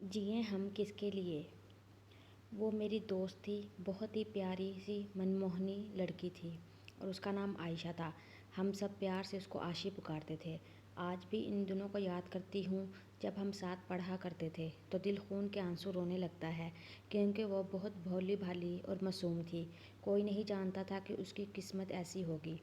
جئیں ہم کس کے لیے۔ وہ میری دوست تھی، بہت ہی پیاری سی منموہنی لڑکی تھی اور اس کا نام عائشہ تھا۔ ہم سب پیار سے اس کو عائشی پکارتے تھے۔ آج بھی ان دنوں کو یاد کرتی ہوں جب ہم ساتھ پڑھا کرتے تھے تو دل خون کے آنسو رونے لگتا ہے، کیونکہ وہ بہت بھولی بھالی اور معصوم تھی۔ کوئی نہیں جانتا تھا کہ اس کی قسمت ایسی ہوگی۔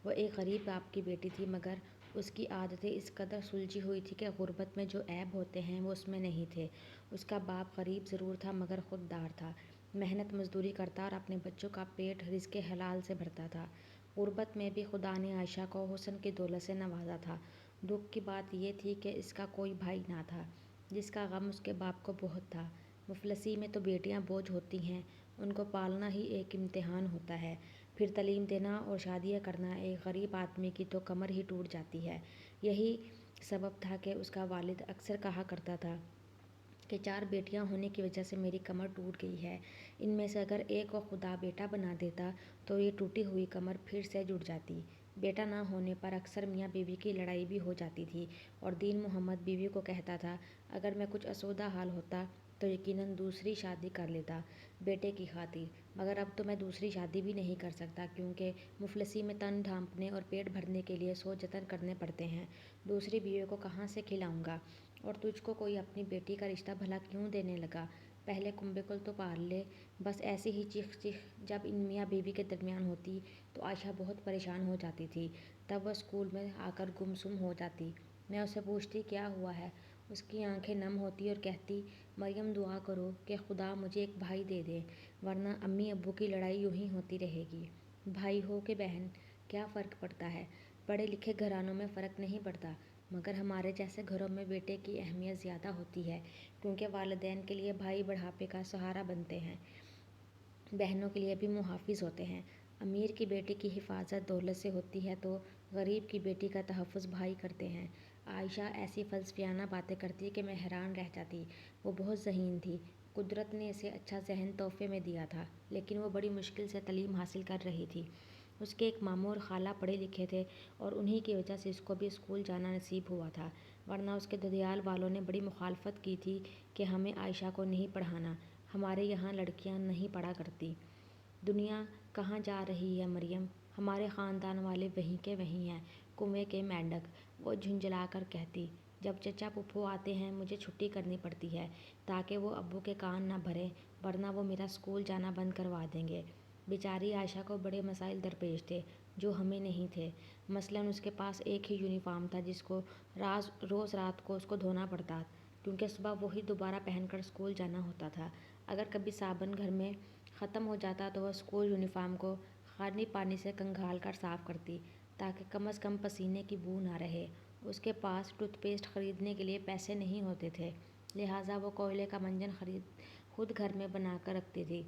وہ ایک غریب باپ کی بیٹی تھی، مگر اس کی عادتیں اس قدر سلجھی ہوئی تھی کہ غربت میں جو عیب ہوتے ہیں وہ اس میں نہیں تھے۔ اس کا باپ غریب ضرور تھا مگر خوددار تھا، محنت مزدوری کرتا اور اپنے بچوں کا پیٹ رزق حلال سے بھرتا تھا۔ غربت میں بھی خدا نے عائشہ کو حسن کی دولت سے نوازا تھا۔ دکھ کی بات یہ تھی کہ اس کا کوئی بھائی نہ تھا، جس کا غم اس کے باپ کو بہت تھا۔ مفلسی میں تو بیٹیاں بوجھ ہوتی ہیں، ان کو پالنا ہی ایک امتحان ہوتا ہے، پھر تعلیم دینا اور شادیاں کرنا ایک غریب آدمی کی تو کمر ہی ٹوٹ جاتی ہے۔ یہی سبب تھا کہ اس کا والد اکثر کہا کرتا تھا کہ 4 بیٹیاں ہونے کی وجہ سے میری کمر ٹوٹ گئی ہے، ان میں سے اگر ایک کو خدا بیٹا بنا دیتا تو یہ ٹوٹی ہوئی کمر پھر سے جڑ جاتی۔ بیٹا نہ ہونے پر اکثر میاں بیوی کی لڑائی بھی ہو جاتی تھی اور دین محمد بیوی کو کہتا تھا، اگر میں کچھ آسودہ حال ہوتا تو یقیناً دوسری شادی کر لیتا بیٹے کی خاطر، مگر اب تو میں دوسری شادی بھی نہیں کر سکتا، کیونکہ مفلسی میں تن ڈھانپنے اور پیٹ بھرنے کے لیے 100 جتن کرنے پڑتے ہیں۔ دوسری بیوی کو کہاں سے کھلاؤں گا؟ اور تجھ کو کوئی اپنی بیٹی کا رشتہ بھلا کیوں دینے لگا؟ پہلے کنبے تو پال لے۔ بس ایسی ہی چیخ جب ان میاں بیوی کے درمیان ہوتی تو عائشہ بہت پریشان ہو جاتی تھی۔ تب وہ اسکول میں آ کر گم سم ہو جاتی۔ میں اسے پوچھتی کیا ہوا ہے؟ اس کی آنکھیں نم ہوتی اور کہتی، مریم دعا کرو کہ خدا مجھے ایک بھائی دے دے، ورنہ امی ابو کی لڑائی یوں ہی ہوتی رہے گی۔ بھائی ہو کہ بہن، کیا فرق پڑتا ہے؟ پڑھے لکھے گھرانوں میں فرق نہیں پڑتا، مگر ہمارے جیسے گھروں میں بیٹے کی اہمیت زیادہ ہوتی ہے، کیونکہ والدین کے لیے بھائی بڑھاپے کا سہارا بنتے ہیں، بہنوں کے لیے بھی محافظ ہوتے ہیں۔ امیر کی بیٹی کی حفاظت دولت سے ہوتی ہے تو غریب کی بیٹی کا تحفظ بھائی کرتے ہیں۔ عائشہ ایسی فلسفیانہ باتیں کرتی کہ میں حیران رہ جاتی۔ وہ بہت ذہین تھی، قدرت نے اسے اچھا ذہن تحفے میں دیا تھا، لیکن وہ بڑی مشکل سے تعلیم حاصل کر رہی تھی۔ اس کے ایک ماموں اور خالہ پڑھے لکھے تھے اور انہی کی وجہ سے اس کو بھی اسکول جانا نصیب ہوا تھا، ورنہ اس کے ددیال والوں نے بڑی مخالفت کی تھی کہ ہمیں عائشہ کو نہیں پڑھانا، ہمارے یہاں لڑکیاں نہیں پڑھا کرتی۔ دنیا کہاں جا رہی ہے مریم؟ ہمارے خاندان والے وہیں کے وہیں ہیں، کنویں کے مینڈک، وہ جھنجھلا کر کہتی۔ جب چچا پھپھو آتے ہیں مجھے چھٹی کرنی پڑتی ہے تاکہ وہ ابو کے کان نہ بھریں، ورنہ وہ میرا اسکول جانا بند کروا دیں گے۔ بیچاری عائشہ کو بڑے مسائل درپیش تھے جو ہمیں نہیں تھے۔ مثلاً اس کے پاس ایک ہی یونیفارم تھا جس کو روز رات کو اس کو دھونا پڑتا، کیونکہ صبح وہی دوبارہ پہن کر اسکول جانا ہوتا تھا۔ اگر کبھی صابن گھر میں ختم ہو جاتا تو وہ اسکول یونیفارم کو خالی پانی سے کنگھال کر صاف کرتی تاکہ کم از کم پسینے کی بو نہ رہے۔ اس کے پاس ٹوتھ پیسٹ خریدنے کے لیے پیسے نہیں ہوتے تھے، لہٰذا وہ کوئلے کا منجن خود گھر میں بنا کر رکھتی تھی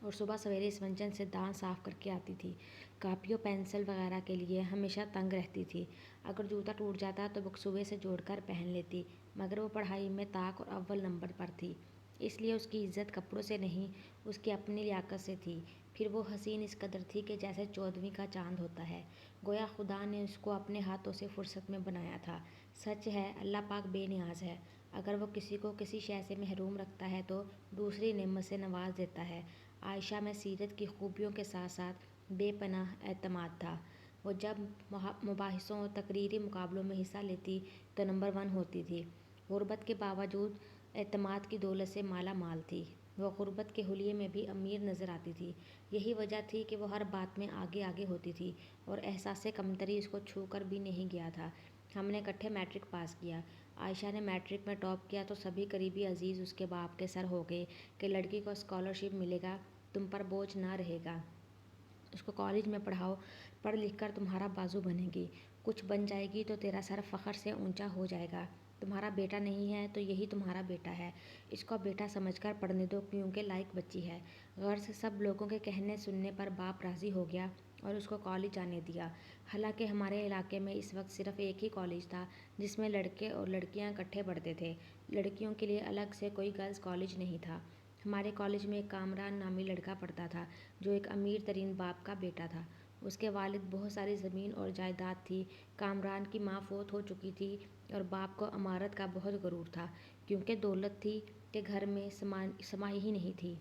اور صبح سویرے اس منجن سے دانت صاف کر کے آتی تھی۔ کاپیوں پنسل وغیرہ کے لیے ہمیشہ تنگ رہتی تھی۔ اگر جوتا ٹوٹ جاتا تو بکسوے سے جوڑ کر پہن لیتی، مگر وہ پڑھائی میں طاق اور اول نمبر پر تھی، اس لیے اس کی عزت کپڑوں سے نہیں، اس کی اپنی لیاقت سے تھی۔ پھر وہ حسین اس قدر تھی کہ جیسے 14ویں کا چاند ہوتا ہے، گویا خدا نے اس کو اپنے ہاتھوں سے فرصت میں بنایا تھا۔ سچ ہے، اللہ پاک بے نیاز ہے، اگر وہ کسی کو کسی شے سے محروم رکھتا ہے تو دوسری نعمت سے نواز دیتا ہے۔ عائشہ میں سیرت کی خوبیوں کے ساتھ ساتھ بے پناہ اعتماد تھا۔ وہ جب مباحثوں اور تقریری مقابلوں میں حصہ لیتی تو نمبر 1 ہوتی تھی۔ غربت کے باوجود اعتماد کی دولت سے مالا مال تھی۔ وہ غربت کے حلیے میں بھی امیر نظر آتی تھی، یہی وجہ تھی کہ وہ ہر بات میں آگے آگے ہوتی تھی اور احساس کمتری اس کو چھو کر بھی نہیں گیا تھا۔ ہم نے اکٹھے میٹرک پاس کیا۔ عائشہ نے میٹرک میں ٹاپ کیا تو سبھی قریبی عزیز اس کے باپ کے سر ہو گئے کہ لڑکی کو اسکالرشپ ملے گا، تم پر بوجھ نہ رہے گا، اس کو کالج میں پڑھاؤ، پڑھ لکھ کر تمہارا بازو بنے گی، کچھ بن جائے گی تو تیرا سر فخر سے اونچا ہو جائے گا، تمہارا بیٹا نہیں ہے تو یہی تمہارا بیٹا ہے، اس کو بیٹا سمجھ کر پڑھنے دو کیونکہ لائق بچی ہے۔ غرض سب لوگوں کے کہنے سننے پر باپ راضی ہو گیا اور اس کو کالج جانے دیا۔ حالانکہ ہمارے علاقے میں اس وقت صرف ایک ہی کالج تھا جس میں لڑکے اور لڑکیاں اکٹھے پڑھتے تھے، لڑکیوں کے لیے الگ سے کوئی گرلز کالج نہیں تھا۔ ہمارے کالج میں ایک کامران نامی لڑکا پڑھتا تھا جو ایک امیر ترین باپ کا بیٹا تھا۔ اس کے والد بہت ساری زمین اور جائیداد تھی۔ کامران کی ماں فوت ہو چکی تھی اور باپ کو عمارت کا بہت غرور تھا، کیونکہ دولت تھی کہ گھر میں سمائی ہی نہیں تھی۔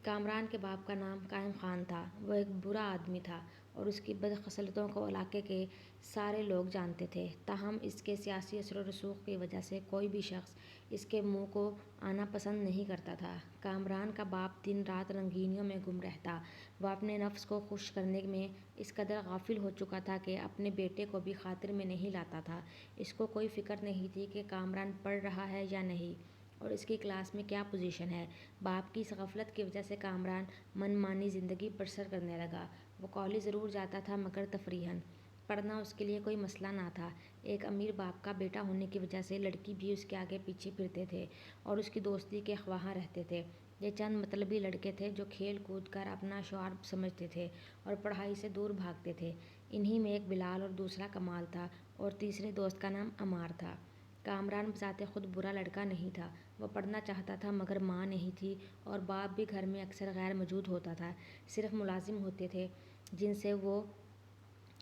کامران کے باپ کا نام قائم خان تھا۔ وہ ایک برا آدمی تھا اور اس کی بد خصلتوں کو علاقے کے سارے لوگ جانتے تھے۔ تاہم اس کے سیاسی اثر و رسوخ کی وجہ سے کوئی بھی شخص اس کے منہ کو آنا پسند نہیں کرتا تھا۔ کامران کا باپ دن رات رنگینیوں میں گم رہتا۔ وہ اپنے نفس کو خوش کرنے میں اس قدر غافل ہو چکا تھا کہ اپنے بیٹے کو بھی خاطر میں نہیں لاتا تھا۔ اس کو کوئی فکر نہیں تھی کہ کامران پڑھ رہا ہے یا نہیں اور اس کی کلاس میں کیا پوزیشن ہے۔ باپ کی اس غفلت کی وجہ سے کامران من مانی زندگی بسر کرنے لگا۔ وہ کالج ضرور جاتا تھا مگر تفریحاً۔ پڑھنا اس کے لیے کوئی مسئلہ نہ تھا۔ ایک امیر باپ کا بیٹا ہونے کی وجہ سے لڑکی بھی اس کے آگے پیچھے پھرتے تھے اور اس کی دوستی کے خواہاں رہتے تھے۔ یہ چند مطلبی لڑکے تھے جو کھیل کود کر اپنا شعور سمجھتے تھے اور پڑھائی سے دور بھاگتے تھے۔ انہی میں ایک بلال اور دوسرا کمال تھا اور تیسرے دوست کا نام عمار تھا۔ کامران بذات خود برا لڑکا نہیں تھا۔ وہ پڑھنا چاہتا تھا مگر ماں نہیں تھی اور باپ بھی گھر میں اکثر غیر موجود ہوتا تھا۔ صرف ملازم ہوتے تھے جن سے وہ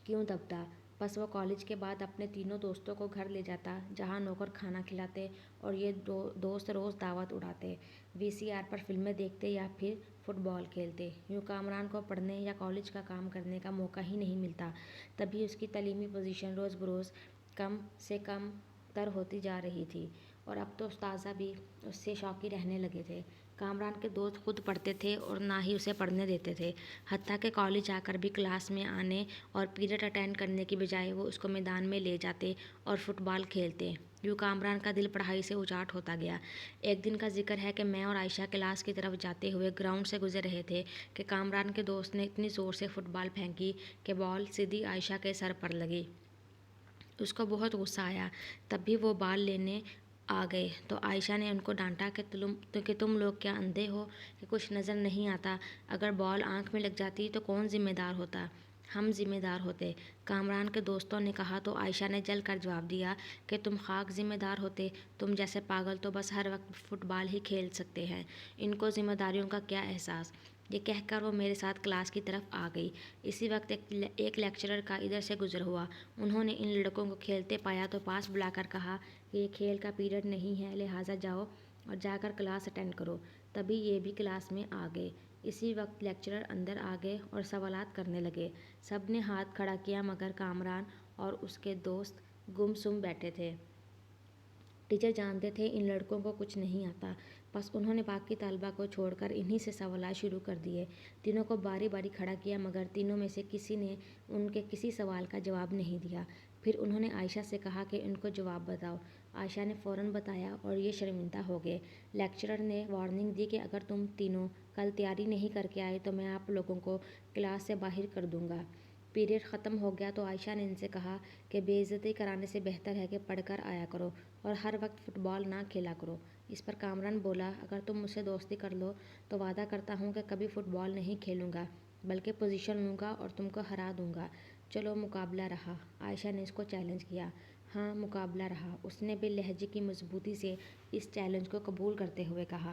کیوں دبتا۔ بس وہ کالج کے بعد اپنے تینوں دوستوں کو گھر لے جاتا جہاں نوکر کھانا کھلاتے اور یہ دوست روز دعوت اڑاتے، وی سی آر پر فلمیں دیکھتے یا پھر فٹ بال کھیلتے۔ یوں کامران کو پڑھنے یا کالج کا کام کرنے کا موقع ہی نہیں ملتا۔ تبھی اس کی تعلیمی پوزیشن روز بروز کم سے کم تر ہوتی جا رہی تھی اور اب تو اساتذہ بھی اس سے شوقی رہنے لگے تھے۔ کامران کے دوست خود پڑھتے تھے اور نہ ہی اسے پڑھنے دیتے تھے، حتیٰ کہ کالج آ کر بھی کلاس میں آنے اور پیریڈ اٹینڈ کرنے کی بجائے وہ اس کو میدان میں لے جاتے اور فٹ بال کھیلتے۔ یوں کامران کا دل پڑھائی سے اچاٹ ہوتا گیا۔ ایک دن کا ذکر ہے کہ میں اور عائشہ کلاس کی طرف جاتے ہوئے گراؤنڈ سے گزر رہے تھے کہ کامران کے دوست نے اتنی زور سے فٹ بال پھینکی کہ بال سیدھی عائشہ کے سر پر لگی۔ اس کو بہت غصہ آیا۔ تب بھی وہ بال لینے آ گئے تو عائشہ نے ان کو ڈانٹا کہ تم لوگ کیا اندھے ہو کہ کچھ نظر نہیں آتا؟ اگر بال آنکھ میں لگ جاتی تو کون ذمہ دار ہوتا؟ ہم ذمہ دار ہوتے، کامران کے دوستوں نے کہا تو عائشہ نے جل کر جواب دیا کہ تم خاک ذمہ دار ہوتے، تم جیسے پاگل تو بس ہر وقت فٹ بال ہی کھیل سکتے ہیں، ان کو ذمہ داریوں کا کیا احساس؟ یہ کہہ کر وہ میرے ساتھ کلاس کی طرف آ گئی۔ اسی وقت ایک لیکچرر کا ادھر سے گزر ہوا۔ انہوں نے ان لڑکوں کو کھیلتے پایا تو پاس بلا کر کہا کہ یہ کھیل کا پیریڈ نہیں ہے، لہٰذا جاؤ اور جا کر کلاس اٹینڈ کرو۔ تبھی یہ بھی کلاس میں آ گئے۔ اسی وقت لیکچرر اندر آ گئے اور سوالات کرنے لگے۔ سب نے ہاتھ کھڑا کیا مگر کامران اور اس کے دوست گم سم بیٹھے تھے۔ ٹیچر جانتے تھے ان لڑکوں کو کچھ نہیں آتا، بس انہوں نے باقی طلباء کو چھوڑ کر انہی سے سوالات شروع کر دیے۔ تینوں کو باری باری کھڑا کیا مگر تینوں میں سے کسی نے ان کے کسی سوال کا جواب نہیں دیا۔ پھر انہوں نے عائشہ سے کہا کہ ان کو جواب بتاؤ۔ عائشہ نے فوراً بتایا اور یہ شرمندہ ہو گئے۔ لیکچرر نے وارننگ دی کہ اگر تم تینوں کل تیاری نہیں کر کے آئے تو میں آپ لوگوں کو کلاس سے باہر کر دوں گا۔ پیریڈ ختم ہو گیا تو عائشہ نے ان سے کہا کہ بے عزتی کرانے سے بہتر ہے کہ پڑھ کر آیا کرو اور ہر وقت فٹ بال نہ کھیلا کرو۔ اس پر کامران بولا اگر تم مجھ سے دوستی کر لو تو وعدہ کرتا ہوں کہ کبھی فٹ بال نہیں کھیلوں گا بلکہ پوزیشن لوں گا اور تم کو ہرا دوں گا۔ چلو مقابلہ رہا۔ عائشہ نے اس کو چیلنج کیا۔ ہاں مقابلہ رہا، اس نے بھی لہجے کی مضبوطی سے اس چیلنج کو قبول کرتے ہوئے کہا۔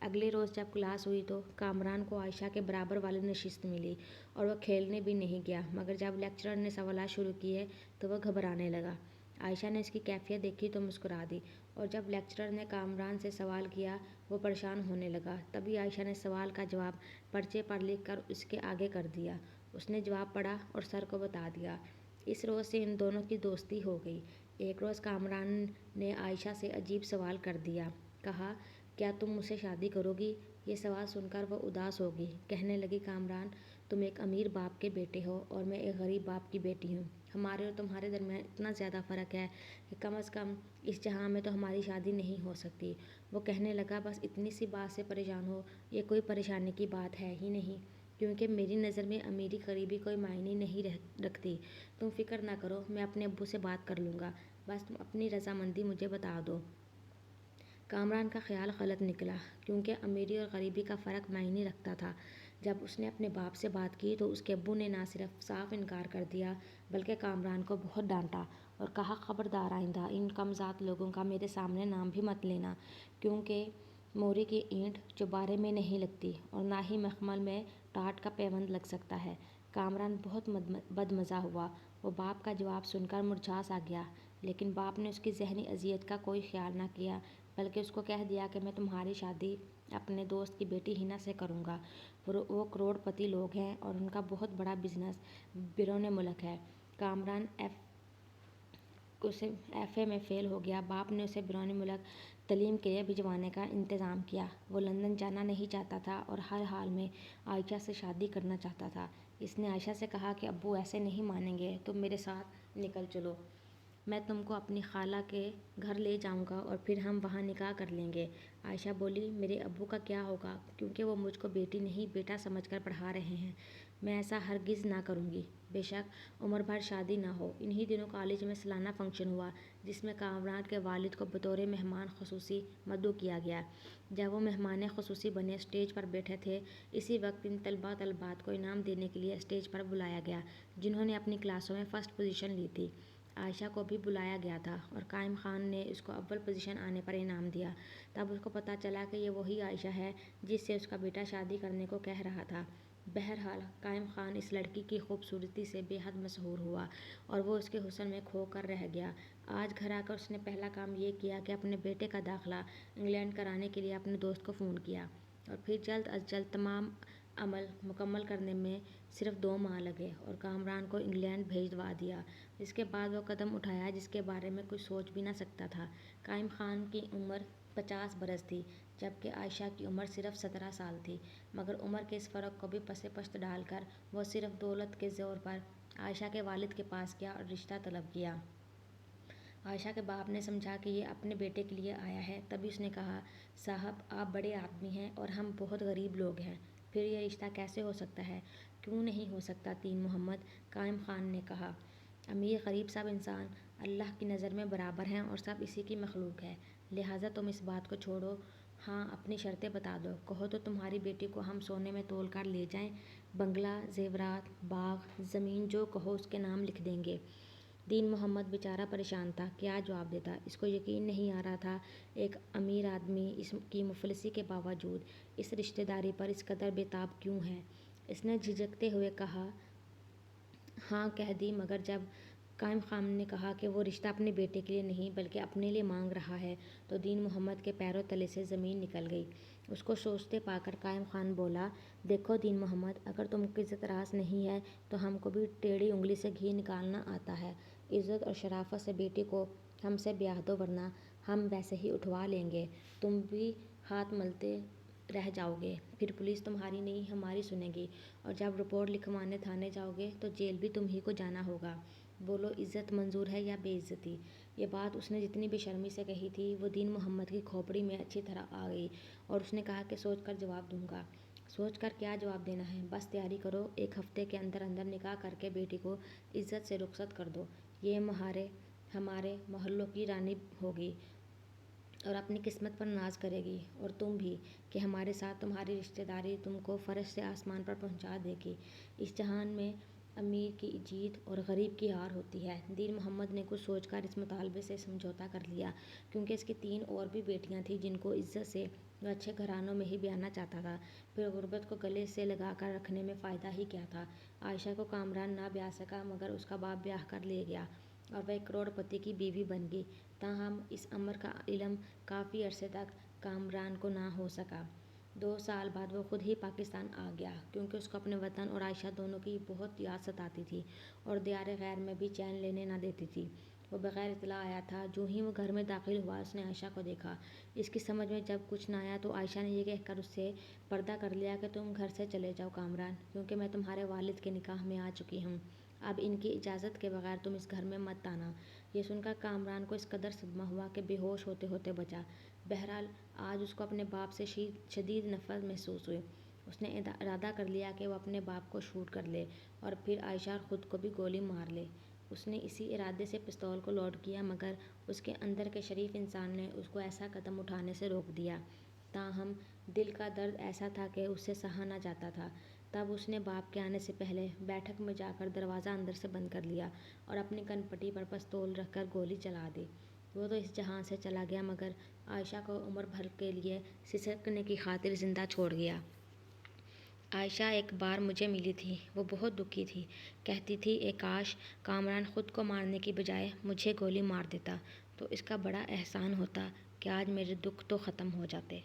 اگلے روز جب کلاس ہوئی تو کامران کو عائشہ کے برابر والی نشست ملی اور وہ کھیلنے بھی نہیں گیا، مگر جب لیکچرر نے سوالات شروع کیے تو وہ گھبرانے لگا۔ عائشہ نے اس کی کیفیت دیکھی تو مسکرا دی اور جب لیکچرر نے کامران سے سوال کیا وہ پریشان ہونے لگا۔ تبھی عائشہ نے سوال کا جواب پرچے پر لکھ کر اس کے آگے کر دیا۔ اس نے جواب پڑھا اور سر کو بتا دیا۔ اس روز سے ان دونوں کی دوستی ہو گئی۔ ایک روز کامران نے عائشہ سے عجیب سوال کر دیا۔ کہا کیا تم مجھ سے شادی کرو گی؟ یہ سوال سن کر وہ اداس ہو گئی۔ کہنے لگی کامران تم ایک امیر باپ کے بیٹے ہو اور میں ایک غریب باپ کی بیٹی ہوں، ہمارے اور تمہارے درمیان اتنا زیادہ فرق ہے کہ کم از کم اس جہاں میں تو ہماری شادی نہیں ہو سکتی۔ وہ کہنے لگا بس اتنی سی بات سے پریشان ہو، یہ کوئی پریشانی کی بات ہے ہی نہیں، کیونکہ میری نظر میں امیری غریبی کوئی معنی نہیں رکھتی۔ تم فکر نہ کرو، میں اپنے ابو سے بات کر لوں گا، بس تم اپنی رضامندی مجھے بتا دو۔ کامران کا خیال غلط نکلا کیونکہ امیری اور غریبی کا فرق معنی رکھتا تھا۔ جب اس نے اپنے باپ سے بات کی تو اس کے ابو نے نہ صرف صاف انکار کر دیا بلکہ کامران کو بہت ڈانٹا اور کہا خبردار آئندہ ان کم ذات لوگوں کا میرے سامنے نام بھی مت لینا، کیونکہ موری کی اینٹ چوبارے میں نہیں لگتی اور نہ ہی مخمل میں ٹاٹ کا پیوند لگ سکتا ہے۔ کامران بہت بدمزہ ہوا وہ باپ کا جواب سن کر مرجھا سا گیا، لیکن باپ نے اس کی ذہنی اذیت کا کوئی خیال نہ کیا، بلکہ اس کو کہہ دیا کہ میں تمہاری شادی اپنے دوست کی بیٹی ہینا سے کروں گا۔ وہ کروڑ پتی لوگ ہیں اور ان کا بہت بڑا بزنس بیرون ملک ہے۔ کامران ایف اے میں فیل ہو گیا۔ باپ نے اسے بیرون ملک تعلیم کے لیے بھجوانے کا انتظام کیا۔ وہ لندن جانا نہیں چاہتا تھا اور ہر حال میں عائشہ سے شادی کرنا چاہتا تھا۔ اس نے عائشہ سے کہا کہ ابو ایسے نہیں مانیں گے، تم میرے ساتھ نکل چلو، میں تم کو اپنی خالہ کے گھر لے جاؤں گا اور پھر ہم وہاں نکاح کر لیں گے۔ عائشہ بولی، میرے ابو کا کیا ہوگا، کیونکہ وہ مجھ کو بیٹی نہیں بیٹا سمجھ کر پڑھا رہے ہیں، میں ایسا ہرگز نہ کروں گی، بے شک عمر بھر شادی نہ ہو۔ انہی دنوں کالج میں سالانہ فنکشن ہوا جس میں کامران کے والد کو بطور مہمان خصوصی مدعو کیا گیا۔ جب وہ مہمان خصوصی بنے اسٹیج پر بیٹھے تھے، اسی وقت ان طلبات کو انعام دینے کے لیے اسٹیج پر بلایا گیا جنہوں نے اپنی کلاسوں میں فرسٹ پوزیشن لی تھی۔ عائشہ کو بھی بلایا گیا تھا اور قائم خان نے اس کو اول پوزیشن آنے پر انعام دیا۔ تب اس کو پتہ چلا کہ یہ وہی عائشہ ہے جس سے اس کا بیٹا شادی کرنے کو کہہ رہا تھا۔ بہرحال قائم خان اس لڑکی کی خوبصورتی سے بے حد مسحور ہوا اور وہ اس کے حسن میں کھو کر رہ گیا۔ آج گھر آ کر اس نے پہلا کام یہ کیا کہ اپنے بیٹے کا داخلہ انگلینڈ کرانے کے لیے اپنے دوست کو فون کیا، اور پھر جلد از جلد تمام عمل مکمل کرنے میں صرف 2 ماہ لگے اور کامران کو انگلینڈ بھیجوا دیا۔ اس کے بعد وہ قدم اٹھایا جس کے بارے میں کوئی سوچ بھی نہ سکتا تھا۔ قائم خان کی عمر 50 برس تھی، جبکہ عائشہ کی عمر صرف 17 سال تھی، مگر عمر کے اس فرق کو بھی پس پشت ڈال کر وہ صرف دولت کے زور پر عائشہ کے والد کے پاس گیا اور رشتہ طلب کیا۔ عائشہ کے باپ نے سمجھا کہ یہ اپنے بیٹے کے لیے آیا ہے، تبھی اس نے کہا، صاحب آپ بڑے آدمی ہیں اور ہم بہت غریب لوگ ہیں، پھر یہ رشتہ کیسے ہو سکتا ہے؟ کیوں نہیں ہو سکتا تین محمد؟ قائم خان نے کہا، امیر غریب سب انسان اللہ کی نظر میں برابر ہیں اور سب اسی کی مخلوق ہے، لہٰذا تم اس بات کو چھوڑو، ہاں اپنی شرطیں بتا دو، کہو تو تمہاری بیٹی کو ہم سونے میں تول کر لے جائیں، بنگلہ، زیورات، باغ، زمین جو کہو اس کے نام لکھ دیں گے۔ دین محمد بیچارہ پریشان تھا، کیا جواب دیتا؟ اس کو یقین نہیں آ رہا تھا ایک امیر آدمی اس کی مفلسی کے باوجود اس رشتہ داری پر اس قدر بے تاب کیوں ہے۔ اس نے جھجکتے ہوئے ہاں کہہ دی، مگر جب قائم خان نے کہا کہ وہ رشتہ اپنے بیٹے کے لیے نہیں بلکہ اپنے لیے مانگ رہا ہے تو دین محمد کے پیروں تلے سے زمین نکل گئی۔ اس کو سوچتے پا کر قائم خان بولا، دیکھو دین محمد، اگر تم کو عزت راز نہیں ہے تو ہم کو بھی ٹیڑھی انگلی سے گھی نکالنا آتا ہے، عزت اور شرافت سے بیٹی کو ہم سے بیاہ دو ورنہ ہم ویسے ہی اٹھوا لیں گے، تم بھی ہاتھ ملتے رہ جاؤ گے، پھر پولیس تمہاری نہیں ہماری سنے گی اور جب رپورٹ لکھوانے تھانے جاؤ گے تو جیل بھی تم ہی کو جانا ہوگا، بولو عزت منظور ہے یا بے عزتی؟ یہ بات اس نے جتنی بے شرمی سے کہی تھی وہ دین محمد کی کھوپڑی میں اچھی طرح آ گئی اور اس نے کہا کہ سوچ کر جواب دوں گا۔ سوچ کر کیا جواب دینا ہے، بس تیاری کرو، 1 ہفتے کے اندر اندر نکاح کر کے بیٹی کو عزت سے رخصت کر دو، یہ ہمارے محلوں کی رانی ہوگی اور اپنی قسمت پر ناز کرے گی، اور تم بھی کہ ہمارے ساتھ تمہاری رشتہ داری تم کو فرش سے آسمان پر پہنچا دے گی۔ اس جہان میں امیر کی جیت اور غریب کی ہار ہوتی ہے۔ دین محمد نے کچھ سوچ کر اس مطالبے سے سمجھوتا کر لیا، کیونکہ اس کی 3 اور بھی بیٹیاں تھیں جن کو عزت سے وہ اچھے گھرانوں میں ہی بیاہنا چاہتا تھا، پھر غربت کو گلے سے لگا کر رکھنے میں فائدہ ہی کیا تھا۔ عائشہ کو کامران نہ بیاہ سکا مگر اس کا باپ بیاہ کر لے گیا اور وہ ایک کروڑ پتی کی بیوی بن گئی، تاہم اس امر کا علم کافی عرصے تک کامران کو نہ ہو سکا۔ 2 سال بعد وہ خود ہی پاکستان آ گیا، کیونکہ اس کو اپنے وطن اور عائشہ دونوں کی بہت یاد ستاتی تھی اور دیار غیر میں بھی چین لینے نہ دیتی تھی۔ وہ بغیر اطلاع آیا تھا۔ جوں ہی وہ گھر میں داخل ہوا اس نے عائشہ کو دیکھا۔ اس کی سمجھ میں جب کچھ نہ آیا تو عائشہ نے یہ کہہ کر اس سے پردہ کر لیا کہ تم گھر سے چلے جاؤ کامران، کیونکہ میں تمہارے والد کے نکاح میں آ چکی ہوں، اب ان کی اجازت کے بغیر تم اس گھر میں مت آنا۔ یہ سن کر کامران کو اس قدر صدمہ ہوا کہ بے ہوش ہوتے ہوتے بچا۔ بہرحال آج اس کو اپنے باپ سے شدید نفرت محسوس ہوئی۔ اس نے ارادہ کر لیا کہ وہ اپنے باپ کو شوٹ کر لے اور پھر عائشہ اور خود کو بھی گولی مار لے۔ اس نے اسی ارادے سے پستول کو لوڈ کیا مگر اس کے اندر کے شریف انسان نے اس کو ایسا قدم اٹھانے سے روک دیا، تاہم دل کا درد ایسا تھا کہ اس سے سہا نہ جاتا تھا۔ تب اس نے باپ کے آنے سے پہلے بیٹھک میں جا کر دروازہ اندر سے بند کر لیا اور اپنی کن پٹی پر پستول رکھ کر گولی چلا دی۔ وہ تو اس جہان سے چلا گیا مگر عائشہ کو عمر بھر کے لیے سسکنے کی خاطر زندہ چھوڑ گیا۔ عائشہ ایک بار مجھے ملی تھی، وہ بہت دکھی تھی، کہتی تھی کاش کامران خود کو مارنے کی بجائے مجھے گولی مار دیتا تو اس کا بڑا احسان ہوتا کہ آج میرے دکھ تو ختم ہو جاتے۔